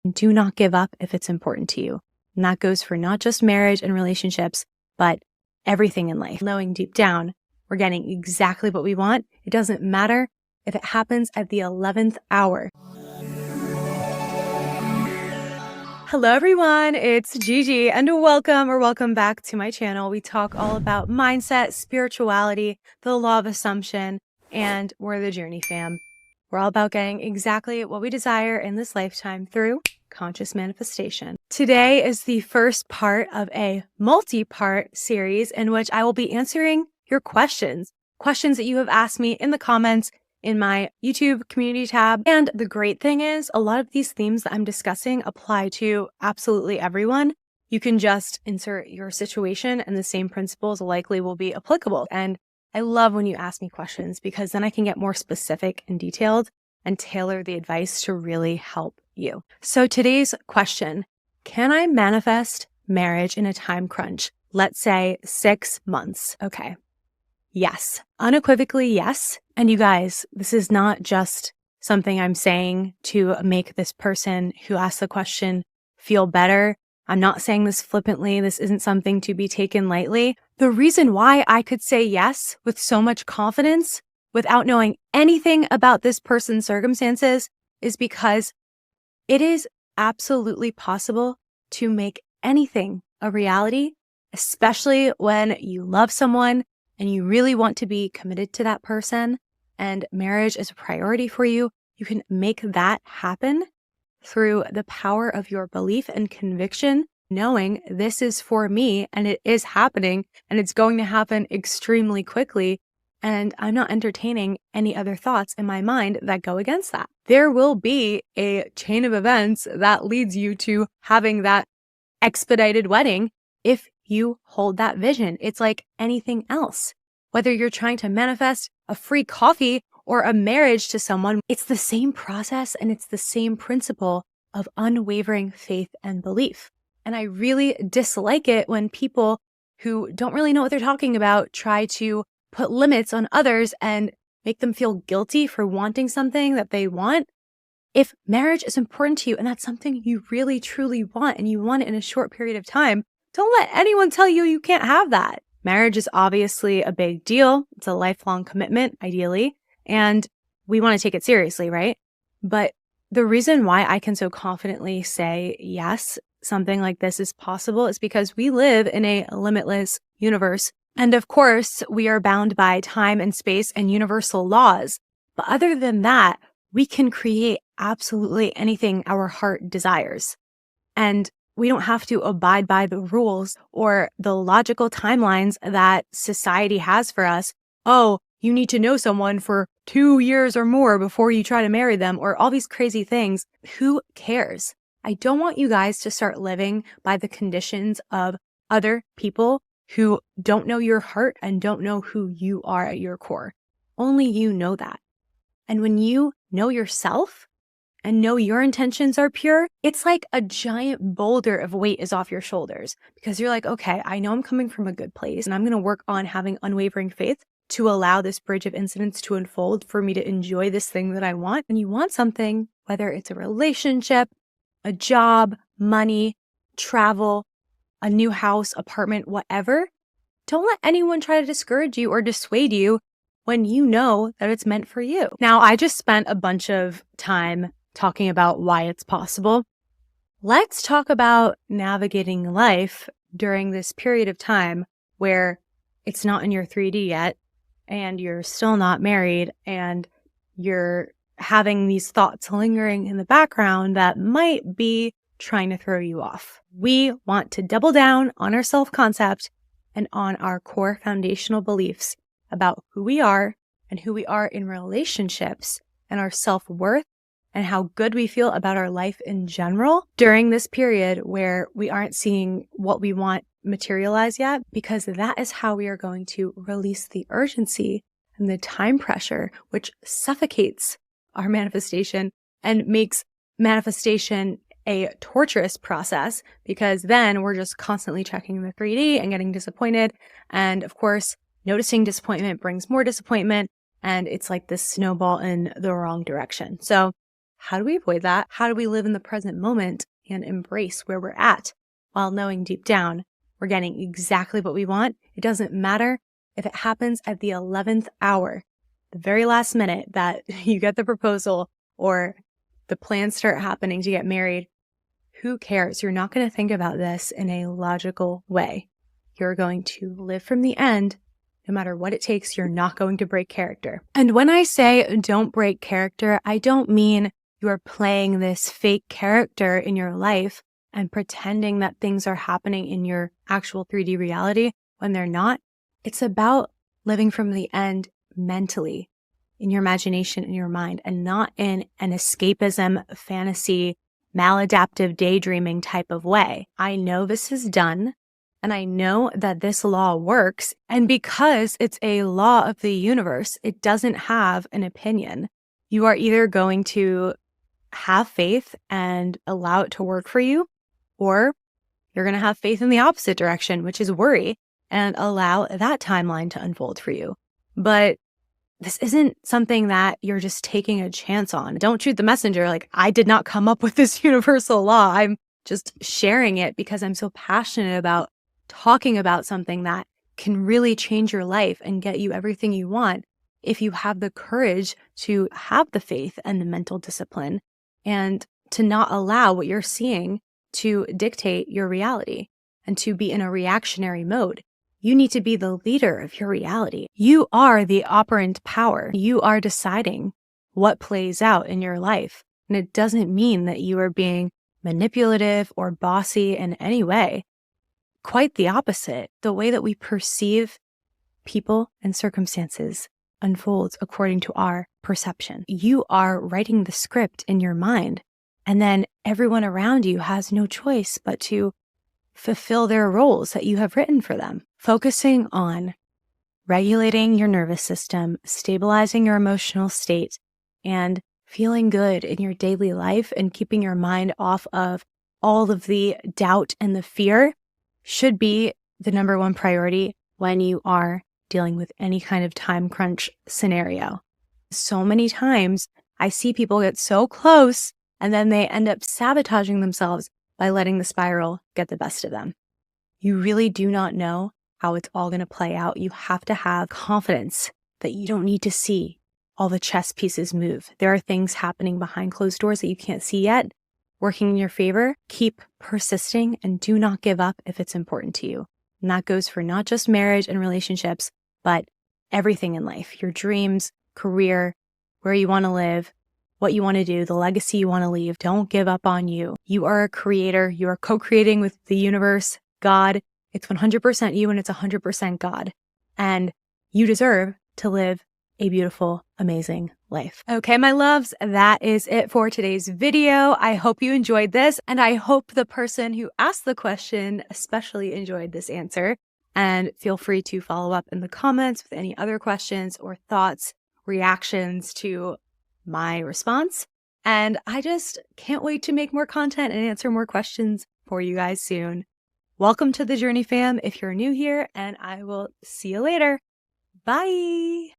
Do not give up if it's important to you. And that goes for not just marriage and relationships, but everything in life. Knowing deep down, we're getting exactly what we want. It doesn't matter if it happens at the 11th hour. Hello everyone, it's Gigi and welcome back to my channel. We talk all about mindset, spirituality, the law of assumption, and we're the Journey fam. We're all about getting exactly what we desire in this lifetime through conscious manifestation. Today is the first part of a multi-part series in which I will be answering your questions that you have asked me in the comments in my YouTube community tab. And the great thing is a lot of these themes that I'm discussing apply to absolutely everyone. You can just insert your situation and the same principles likely will be applicable. And I love when you ask me questions because then I can get more specific and detailed and tailor the advice to really help you. So today's question, can I manifest marriage in a time crunch? Let's say 6 months. Okay. Yes, unequivocally yes. And you guys, this is not just something I'm saying to make this person who asked the question feel better. I'm not saying this flippantly. This isn't something to be taken lightly. The reason why I could say yes with so much confidence without knowing anything about this person's circumstances is because it is absolutely possible to make anything a reality, especially when you love someone and you really want to be committed to that person and marriage is a priority for you. You can make that happen through the power of your belief and conviction, knowing this is for me and it is happening and it's going to happen extremely quickly. And I'm not entertaining any other thoughts in my mind that go against that. There will be a chain of events that leads you to having that expedited wedding if you hold that vision. It's like anything else. Whether you're trying to manifest a free coffee or a marriage to someone, it's the same process and it's the same principle of unwavering faith and belief. And I really dislike it when people who don't really know what they're talking about try to put limits on others and make them feel guilty for wanting something that they want. If marriage is important to you and that's something you really truly want and you want it in a short period of time, don't let anyone tell you you can't have that. Marriage is obviously a big deal. It's a lifelong commitment, ideally, and we want to take it seriously, right? But the reason why I can so confidently say, yes, something like this is possible is because we live in a limitless universe. And of course, we are bound by time and space and universal laws. But other than that, we can create absolutely anything our heart desires. And we don't have to abide by the rules or the logical timelines that society has for us. Oh, you need to know someone for 2 years or more before you try to marry them, or all these crazy things. Who cares? I don't want you guys to start living by the conditions of other people who don't know your heart and don't know who you are at your core. Only you know that. And when you know yourself and know your intentions are pure, it's like a giant boulder of weight is off your shoulders because you're like, okay, I know I'm coming from a good place and I'm going to work on having unwavering faith to allow this bridge of incidents to unfold for me to enjoy this thing that I want. And you want something, whether it's a relationship, a job, money, travel, a new house, apartment, whatever. Don't let anyone try to discourage you or dissuade you when you know that it's meant for you. Now, I just spent a bunch of time talking about why it's possible. Let's talk about navigating life during this period of time where it's not in your 3D yet and you're still not married and you're having these thoughts lingering in the background that might be trying to throw you off. We want to double down on our self-concept and on our core foundational beliefs about who we are and who we are in relationships and our self-worth and how good we feel about our life in general during this period where we aren't seeing what we want materialize yet, because that is how we are going to release the urgency and the time pressure, which suffocates our manifestation and makes manifestation a torturous process, because then we're just constantly checking the 3D and getting disappointed. And of course, noticing disappointment brings more disappointment. And it's like this snowball in the wrong direction. So How do we avoid that? How do we live in the present moment and embrace where we're at while knowing deep down we're getting exactly what we want? It doesn't matter if it happens at the 11th hour, the very last minute that you get the proposal or the plans start happening to get married. Who cares? You're not going to think about this in a logical way. You're going to live from the end. No matter what it takes, you're not going to break character. And when I say don't break character, I don't mean you're playing this fake character in your life and pretending that things are happening in your actual 3D reality when they're not. It's about living from the end mentally, in your imagination, in your mind, and not in an escapism, fantasy, maladaptive daydreaming type of way. I know this is done, and I know that this law works. And because it's a law of the universe, it doesn't have an opinion. You are either going to have faith and allow it to work for you, or you're going to have faith in the opposite direction, which is worry, and allow that timeline to unfold for you. But this isn't something that you're just taking a chance on. Don't shoot the messenger. Like, I did not come up with this universal law. I'm just sharing it because I'm so passionate about talking about something that can really change your life and get you everything you want if you have the courage to have the faith and the mental discipline and to not allow what you're seeing to dictate your reality and to be in a reactionary mode. You need to be the leader of your reality. You are the operant power. You are deciding what plays out in your life. And it doesn't mean that you are being manipulative or bossy in any way. Quite the opposite. The way that we perceive people and circumstances unfolds according to our perception. You are writing the script in your mind, and then everyone around you has no choice but to fulfill their roles that you have written for them. Focusing on regulating your nervous system, stabilizing your emotional state, and feeling good in your daily life and keeping your mind off of all of the doubt and the fear should be the number one priority when you are dealing with any kind of time crunch scenario. So many times I see people get so close and then they end up sabotaging themselves by letting the spiral get the best of them. You really do not know how it's all going to play out. You have to have confidence that you don't need to see all the chess pieces move. There are things happening behind closed doors that you can't see yet, working in your favor. Keep persisting and do not give up if it's important to you. And that goes for not just marriage and relationships, but everything in life, your dreams, career, where you want to live, what you want to do, the legacy you want to leave. Don't give up on you. You are a creator. You are co-creating with the universe, God. It's 100% you and it's 100% God. And you deserve to live a beautiful, amazing life. Okay, my loves, that is it for today's video. I hope you enjoyed this, and I hope the person who asked the question especially enjoyed this answer. And feel free to follow up in the comments with any other questions or thoughts, reactions to my response. And I just can't wait to make more content and answer more questions for you guys soon. Welcome to the Journey fam if you're new here, and I will see you later. Bye.